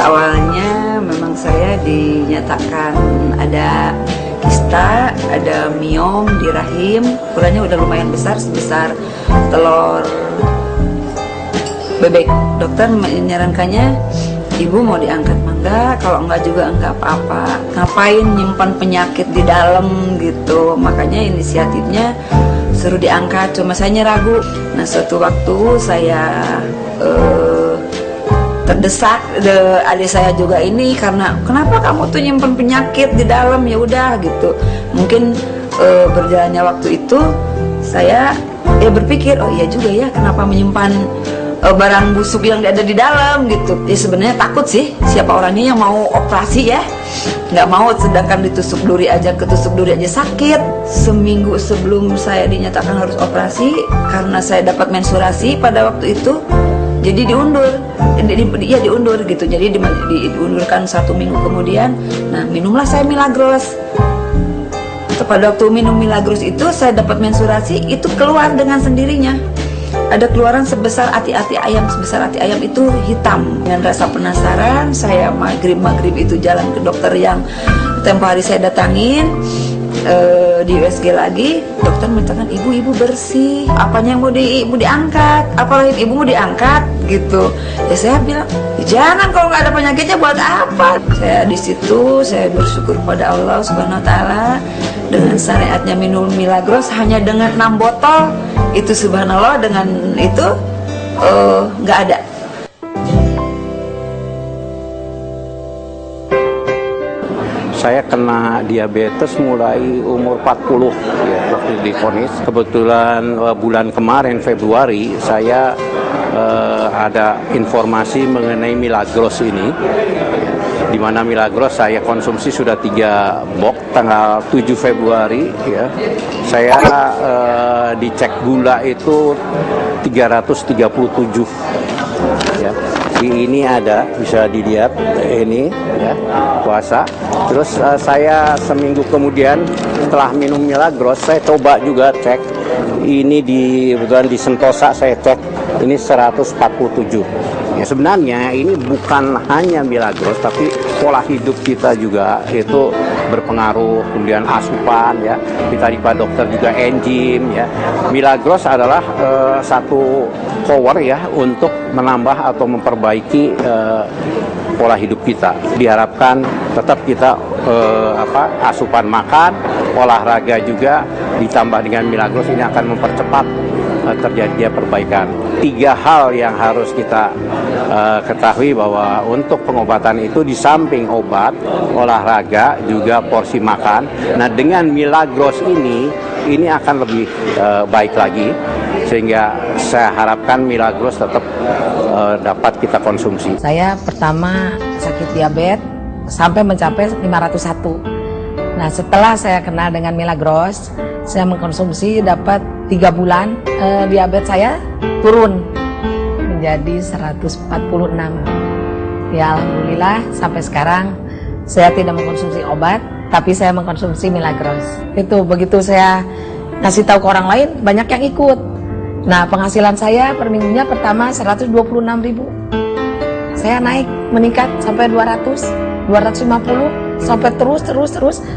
Awalnya memang saya dinyatakan ada kista, ada miom di rahim. Ukurannya udah lumayan besar, sebesar telur bebek. Dokter menyarankannya ibu mau diangkat mangga, kalau enggak juga enggak apa-apa. Ngapain nyimpan penyakit di dalam gitu. Makanya inisiatifnya suruh diangkat, cuma saya ragu. Nah, suatu waktu saya terdesak, adik saya juga ini, karena kenapa kamu tuh nyimpen penyakit di dalam, ya udah gitu. Mungkin berjalannya waktu itu saya berpikir, oh iya juga ya, kenapa menyimpan barang busuk yang ada di dalam gitu. Ya sebenarnya takut sih, siapa orangnya yang mau operasi ya, nggak mau, sedangkan ketusuk duri aja sakit. Seminggu sebelum saya dinyatakan harus operasi, karena saya dapat menstruasi pada waktu itu, jadi diundur gitu. Jadi diundurkan 1 minggu kemudian. Nah, minumlah saya Milagros. Pada waktu minum Milagros itu saya dapat menstruasi, itu keluar dengan sendirinya. Ada keluaran sebesar ati-ati ayam, itu hitam. Dengan rasa penasaran, saya maghrib itu jalan ke dokter yang tempo hari saya datangin. Di USG lagi, dokter mengatakan ibu bersih, apanya yang mau diangkat, apalagi ibu mau diangkat gitu. Ya saya bilang, jangan, kalau nggak ada penyakitnya buat apa. Saya di situ saya bersyukur pada Allah Subhanahu Wa Taala dengan syariatnya minum Milagros hanya dengan 6 botol itu, subhanallah, dengan itu nggak ada. Saya kena diabetes mulai umur 40 ya, waktu divonis. Kebetulan bulan kemarin Februari saya ada informasi mengenai Milagros ini, di mana Milagros saya konsumsi sudah 3 box tanggal 7 Februari ya. Saya dicek gula itu 337 ya. Ini ada, bisa dilihat ini ya, puasa. Terus saya seminggu kemudian setelah minum Milagros, saya coba juga cek. Ini kebetulan di Sentosa saya cek, ini 147. Ya, sebenarnya ini bukan hanya Milagros, tapi pola hidup kita juga itu berpengaruh. Kemudian asupan ya, kita di Pak Dokter juga enzim ya. Milagros adalah satu power ya untuk menambah atau memperbaiki pola hidup kita. Diharapkan tetap kita asupan makan, olahraga juga ditambah dengan Milagros, ini akan mempercepat terjadinya perbaikan. 3 hal yang harus kita ketahui, bahwa untuk pengobatan itu di samping obat, olahraga, juga porsi makan. Nah, dengan Milagros ini akan lebih baik lagi, sehingga saya harapkan Milagros tetap dapat kita konsumsi. Saya pertama sakit diabetes sampai mencapai 501. Nah, setelah saya kenal dengan Milagros, saya mengkonsumsi dapat 3 bulan, diabetes saya turun menjadi 146. Ya, alhamdulillah sampai sekarang saya tidak mengkonsumsi obat, tapi saya mengkonsumsi Milagros. Itu begitu saya ngasih tahu ke orang lain, banyak yang ikut. Nah, penghasilan saya per minggunya pertama 126.000. Saya meningkat sampai 200, 250, sampai terus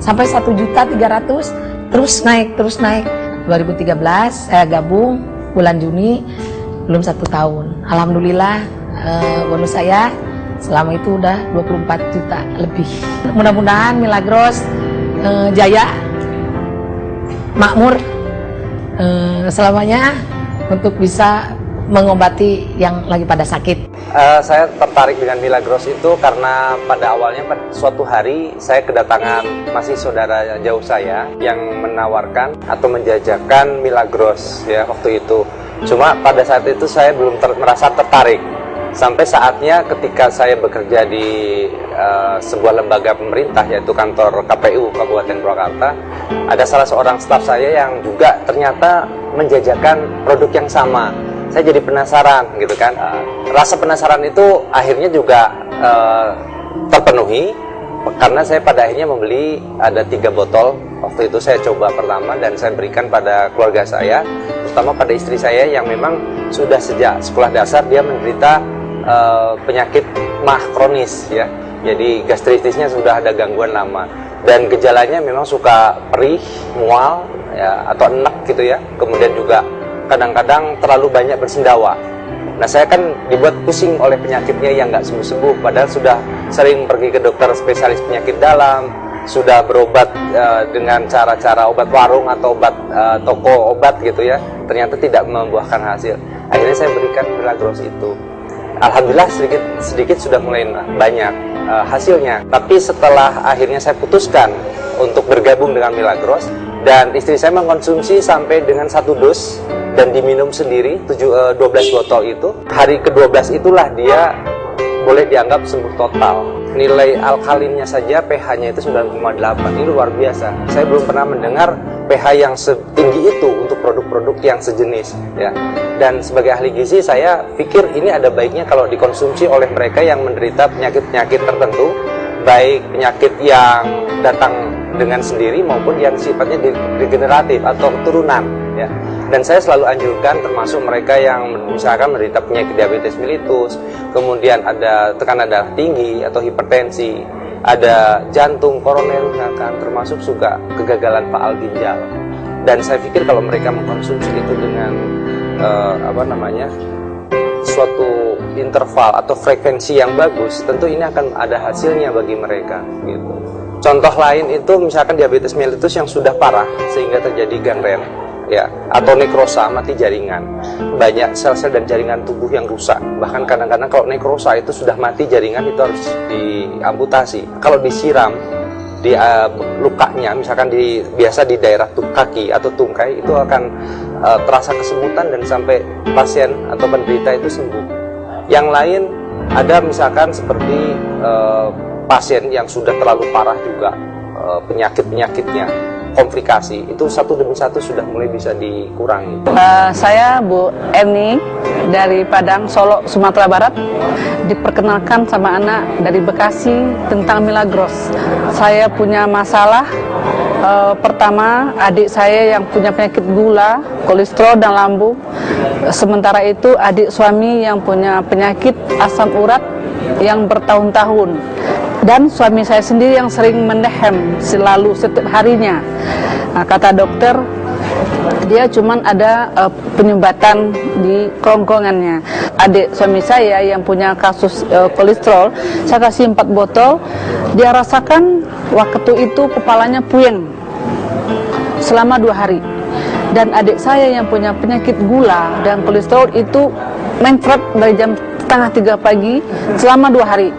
sampai 1.300.000, terus naik. 2013 saya gabung bulan Juni, belum 1 tahun. Alhamdulillah, bonus saya selama itu udah 24 juta lebih. Mudah-mudahan Milagros jaya, makmur selamanya untuk bisa mengobati yang lagi pada sakit. Saya tertarik dengan Milagros itu karena pada awalnya suatu hari saya kedatangan masih saudara jauh saya yang menawarkan atau menjajakan Milagros ya waktu itu. Cuma pada saat itu saya belum merasa tertarik. Sampai saatnya ketika saya bekerja di sebuah lembaga pemerintah, yaitu kantor KPU Kabupaten Purwakarta, ada salah seorang staf saya yang juga ternyata menjajakan produk yang sama. Saya jadi penasaran gitu kan. Rasa penasaran itu akhirnya juga terpenuhi, karena saya pada akhirnya membeli ada 3 botol. Waktu itu saya coba pertama dan saya berikan pada keluarga saya, terutama pada istri saya yang memang sudah sejak sekolah dasar dia menderita penyakit MAH kronis ya. Jadi gastritisnya sudah ada gangguan lama dan gejalanya memang suka perih, mual ya, atau enek gitu ya. Kemudian juga kadang-kadang terlalu banyak bersendawa. Nah, saya kan dibuat pusing oleh penyakitnya yang nggak sembuh-sembuh, padahal sudah sering pergi ke dokter spesialis penyakit dalam, sudah berobat dengan cara-cara obat warung atau obat toko obat gitu ya, ternyata tidak membuahkan hasil. Akhirnya saya berikan Milagros itu. Alhamdulillah sedikit sudah mulai banyak hasilnya. Tapi setelah akhirnya saya putuskan untuk bergabung dengan Milagros dan istri saya mengkonsumsi sampai dengan 1 dos dan diminum sendiri 12 botol itu, hari ke-12 itulah dia boleh dianggap sembuh total. Nilai alkalinnya saja pH-nya itu 9,8. Ini luar biasa. Saya belum pernah mendengar pH yang setinggi itu untuk produk-produk yang sejenis ya. Dan sebagai ahli gizi saya pikir ini ada baiknya kalau dikonsumsi oleh mereka yang menderita penyakit-penyakit tertentu, baik penyakit yang datang dengan sendiri maupun yang sifatnya degeneratif atau keturunan ya. Dan saya selalu anjurkan termasuk mereka yang misalkan menderita penyakit diabetes mellitus, kemudian ada tekanan darah tinggi atau hipertensi, ada jantung, koroner misalkan, termasuk juga kegagalan faal ginjal. Dan saya pikir kalau mereka mengkonsumsi itu dengan suatu interval atau frekuensi yang bagus, tentu ini akan ada hasilnya bagi mereka gitu. Contoh lain itu misalkan diabetes mellitus yang sudah parah sehingga terjadi gangren ya, atau nekrosa, mati jaringan. Banyak sel-sel dan jaringan tubuh yang rusak. Bahkan kadang-kadang kalau nekrosa itu sudah mati jaringan, itu harus diamputasi. Kalau disiram di lukanya, misalkan biasa di daerah kaki atau tungkai, itu akan terasa kesemutan dan sampai pasien atau penderita itu sembuh. Yang lain ada misalkan seperti pasien yang sudah terlalu parah juga penyakit-penyakitnya, komplikasi, itu satu demi satu sudah mulai bisa dikurangi. Saya Bu Eni dari Padang, Solo, Sumatera Barat. Diperkenalkan sama anak dari Bekasi tentang Milagros. Saya punya masalah, pertama adik saya yang punya penyakit gula, kolesterol dan lambung. Sementara itu adik suami yang punya penyakit asam urat yang bertahun-tahun. Dan suami saya sendiri yang sering mendehem selalu setiap harinya. Nah, kata dokter, dia cuman ada penyumbatan di kerongkongannya. Adik suami saya yang punya kasus kolesterol, saya kasih 4 botol, dia rasakan waktu itu kepalanya puyeng selama 2 hari. Dan adik saya yang punya penyakit gula dan kolesterol itu mencret dari jam 2:30 pagi selama 2 hari.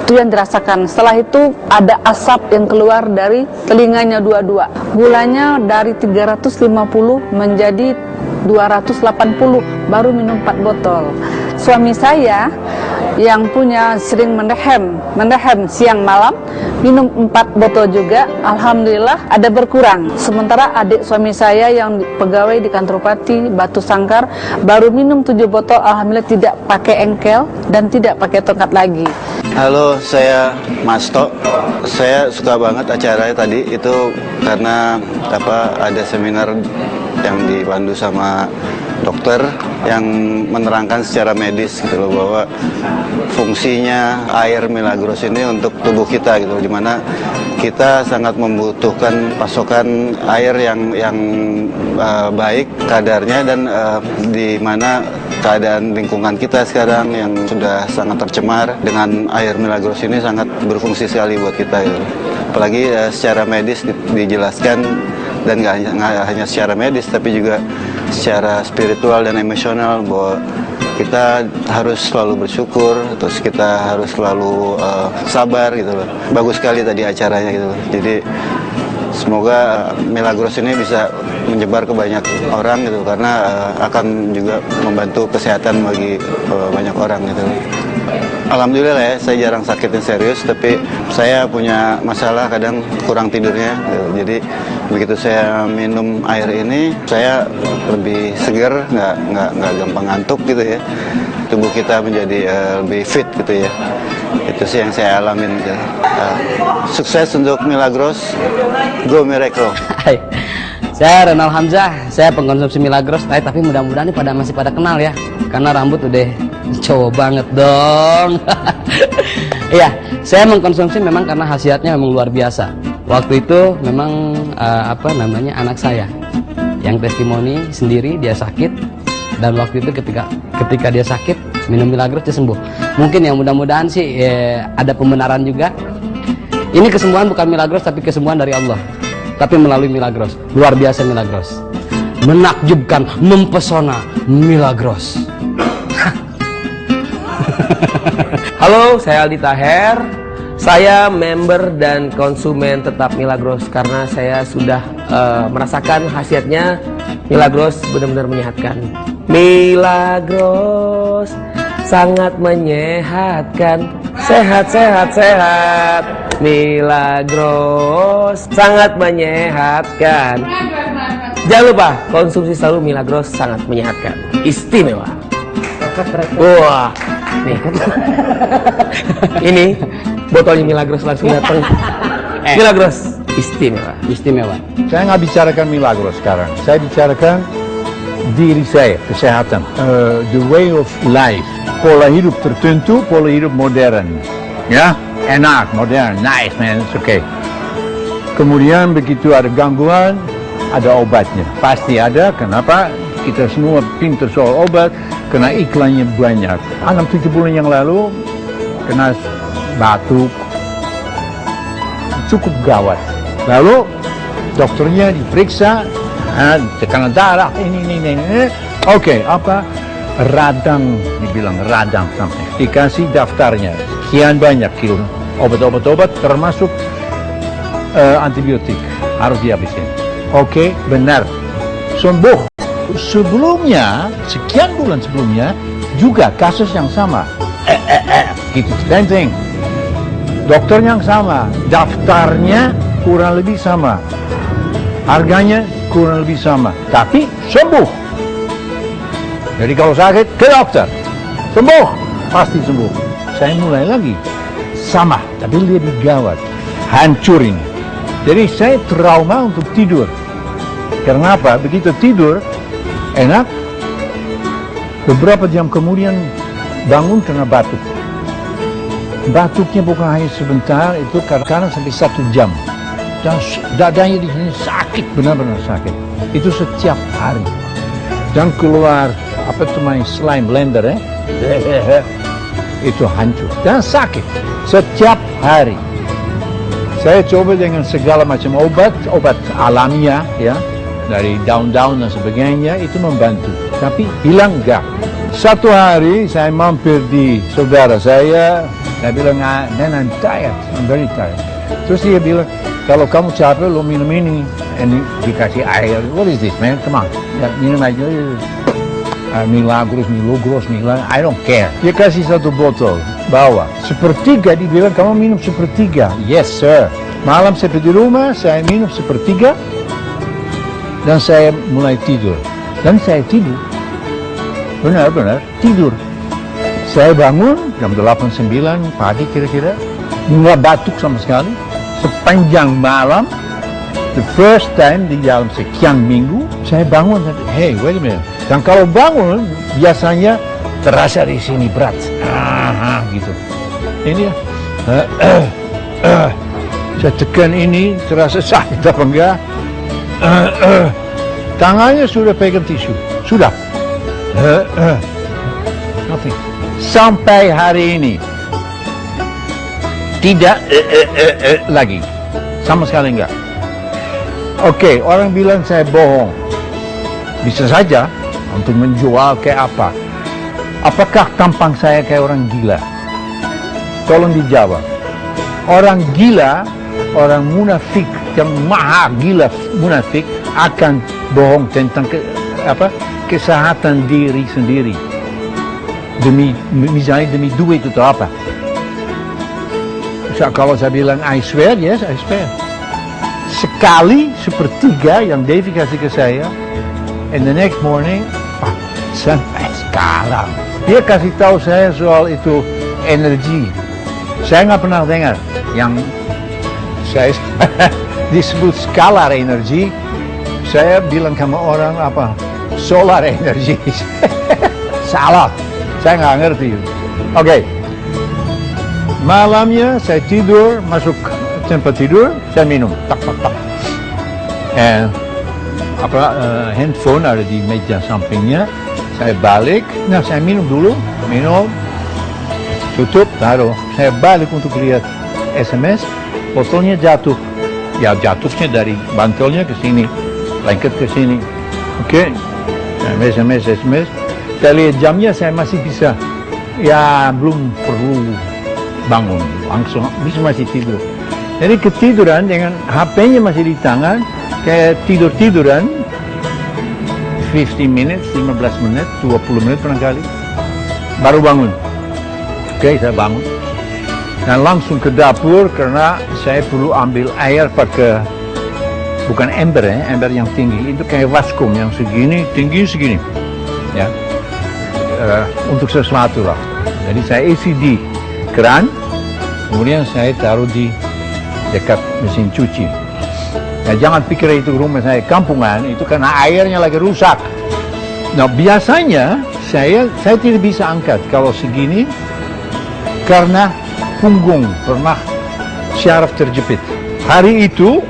Itu yang dirasakan. Setelah itu ada asap yang keluar dari telinganya dua-dua. Gulanya dari 350 menjadi 280, baru minum 4 botol. Suami saya yang punya sering mendehem siang malam, minum 4 botol juga, alhamdulillah ada berkurang. Sementara adik suami saya yang pegawai di kantor Bupati Batu Sangkar baru minum 7 botol, alhamdulillah tidak pakai engkel dan tidak pakai tongkat lagi. Halo, saya Masto. Saya suka banget acaranya tadi itu karena ada seminar yang dipandu sama dokter yang menerangkan secara medis gitu loh, bahwa fungsinya air Milagros ini untuk tubuh kita gitu, dimana kita sangat membutuhkan pasokan air yang baik kadarnya, dan di mana keadaan lingkungan kita sekarang yang sudah sangat tercemar, dengan air Milagros ini sangat berfungsi sekali buat kita gitu. Apalagi secara medis dijelaskan, dan nggak hanya secara medis tapi juga secara spiritual dan emosional, bahwa kita harus selalu bersyukur, terus kita harus selalu sabar gitu loh. Bagus sekali tadi acaranya gitu loh. Jadi semoga Milagros ini bisa menyebar ke banyak orang gitu, karena akan juga membantu kesehatan bagi banyak orang gitu. Alhamdulillah ya, saya jarang sakit yang serius, tapi saya punya masalah kadang kurang tidurnya gitu. Jadi begitu saya minum air ini, saya lebih segar, nggak gampang ngantuk gitu ya. Tubuh kita menjadi lebih fit gitu ya. Itu sih yang saya alamin gitu. Sukses untuk Milagros, go Miracle. Saya Renal Hamzah, saya pengkonsumsi Milagros, tapi mudah-mudahan nih masih pada kenal ya, karena rambut udah cowok banget dong. Iya, saya mengkonsumsi memang karena khasiatnya memang luar biasa. Waktu itu memang anak saya yang testimoni sendiri, dia sakit, dan waktu itu ketika dia sakit minum Milagros dia sembuh. Mungkin yang mudah-mudahan sih ada pembenaran juga. Ini kesembuhan bukan Milagros tapi kesembuhan dari Allah. Tapi melalui Milagros, luar biasa Milagros, menakjubkan, mempesona Milagros. Halo, saya Aldi Taher. Saya member dan konsumen tetap Milagros karena saya sudah merasakan khasiatnya. Milagros benar-benar menyehatkan. Milagros sangat menyehatkan. Sehat, sehat, sehat. Milagros sangat menyehatkan. Jangan lupa konsumsi selalu Milagros, sangat menyehatkan. Istimewa. Wah, nih. Ini botolnya Milagros langsung datang. Milagros istimewa. Istimewa. Saya nggak bicarakan Milagros sekarang. Saya bicarakan diri saya, kesehatan. The way of life. Pola hidup tertentu, pola hidup modern. Ya, enak, modern, nice man, it's okay. Kemudian begitu ada gangguan, ada obatnya. Pasti ada, kenapa? Kita semua pintar soal obat, karena iklannya banyak. 6-7 bulan yang lalu, kena batuk, cukup gawat. Lalu, dokternya diperiksa, tekanan darah, ini. Oke, apa? Radang, dibilang radang sampai. Dikasih daftarnya, sekian banyak kilo obat-obat termasuk antibiotik harus dihabisin. Oke, benar, sembuh. Sebelumnya, sekian bulan sebelumnya juga kasus yang sama. Gitu, same thing. Dokter yang sama, daftarnya kurang lebih sama, harganya kurang lebih sama, tapi sembuh. Jadi kalau sakit ke dokter, sembuh, pasti sembuh. Saya mulai lagi, sama, tapi lebih gawat, hancur ini. Jadi saya trauma untuk tidur. Karena apa? Begitu tidur, enak, beberapa jam kemudian bangun karena batuk. Batuknya bukan hanya sebentar, itu kadang-kadang sampai 1 jam. Dan dadanya di sini sakit, benar-benar sakit. Itu setiap hari. Dan keluar apa itu main slime blender itu hancur dan sakit setiap hari. Saya coba dengan segala macam obat alamiah ya, dari daun-daun dan sebagainya, itu membantu, tapi hilang enggak. Satu hari saya mampir di saudara saya bilang, man, I'm tired, I'm very tired. Terus dia bilang, kalau kamu capek lo minum ini dikasih air. What is this, man? Come on, ya, minum aja. Milagros, I don't care. Dia kasih 1 botol, bawa. Sepertiga, dibilang kamu minum sepertiga. Yes, sir. Malam saya pergi rumah, saya minum sepertiga, dan saya mulai tidur. Dan saya tidur. Benar-benar tidur. Saya bangun jam 8-9 pagi kira-kira, nggak batuk sama sekali. Sepanjang malam, the first time di dalam sekian minggu, saya bangun, hey, wait a minute. Dan kalau bangun, biasanya terasa di sini berat. Gitu. Ini ya. Saya tekan ini, terasa sakit apa enggak. Tangannya sudah pegang tisu. Sudah. Nothing. Sampai hari ini. Tidak lagi. Sama sekali enggak. Oke, orang bilang saya bohong. Bisa saja. Untuk menjual kayak apa? Apakah tampang saya kayak orang gila? Tolong dijawab. Orang gila, orang munafik yang maha gila munafik akan bohong tentang kesehatan diri sendiri. Misalnya demi duit itu apa? Kalau saya bilang I swear, yes I swear. Sekali sepertiga yang Devi kasih ke saya, and the next morning, sampai sekarang. Dia kasih tahu saya soal itu energi. Saya nggak pernah dengar yang saya disebut skalar energi. saya bilang sama orang apa solar energy. Salah, saya nggak ngerti. Oke. Malamnya saya tidur, masuk tempat tidur, saya minum, tak tak tak. Handphone ada di meja sampingnya, saya balik, nah saya minum dulu, tutup, taruh. Saya balik untuk lihat SMS, botolnya jatuh. Ya jatuhnya dari bantalnya ke sini, lengket ke sini. Oke, SMS. Saya lihat jamnya, saya masih bisa. Ya belum perlu bangun, langsung bisa masih tidur. Jadi ketiduran dengan HP-nya masih di tangan, kayak tiduran 15 menit, 15 menit, 20 menit barangkali, baru bangun. Oke, saya bangun. Dan langsung ke dapur karena saya perlu ambil air pakai, bukan ember ya, ember yang tinggi, itu kayak vaskum yang segini, tinggi segini. Ya, untuk sesuatu lah. Jadi saya isi di keran, kemudian saya taruh di dekat mesin cuci. Nah, jangan pikir itu rumah saya kampungan, itu karena airnya lagi rusak. Nah, biasanya saya tidak bisa angkat kalau segini karena punggung pernah syaraf terjepit. Hari itu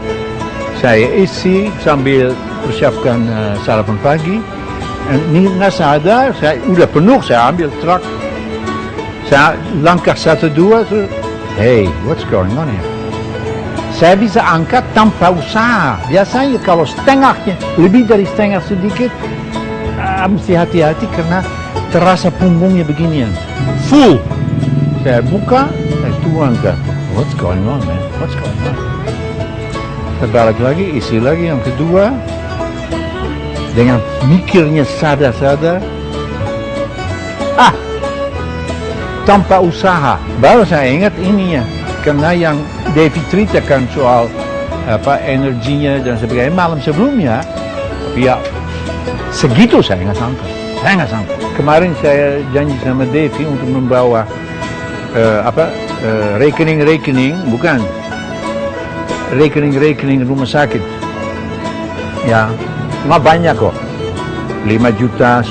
saya isi sambil persiapkan sarapan pagi. Ini nggak sadar, saya udah penuh, saya ambil truk. Saya langkah 1-2, hey, what's going on here? Saya bisa angkat tanpa usaha. Biasanya kalau setengahnya, lebih dari setengah sedikit, mesti hati-hati karena terasa punggungnya beginian. Full. Saya buka, saya tuangkan. What's going on, man? What's going on? Saya balik lagi, isi lagi yang kedua. Dengan mikirnya sadar-sadar. Tanpa usaha. Baru saya ingat ininya. Karena yang David ceritakan soal energinya dan sebagainya malam sebelumnya, ya segitu saya nggak sangka. Kemarin saya janji sama David untuk membawa rekening rumah sakit. Ya, cuma banyak kok. 5 juta,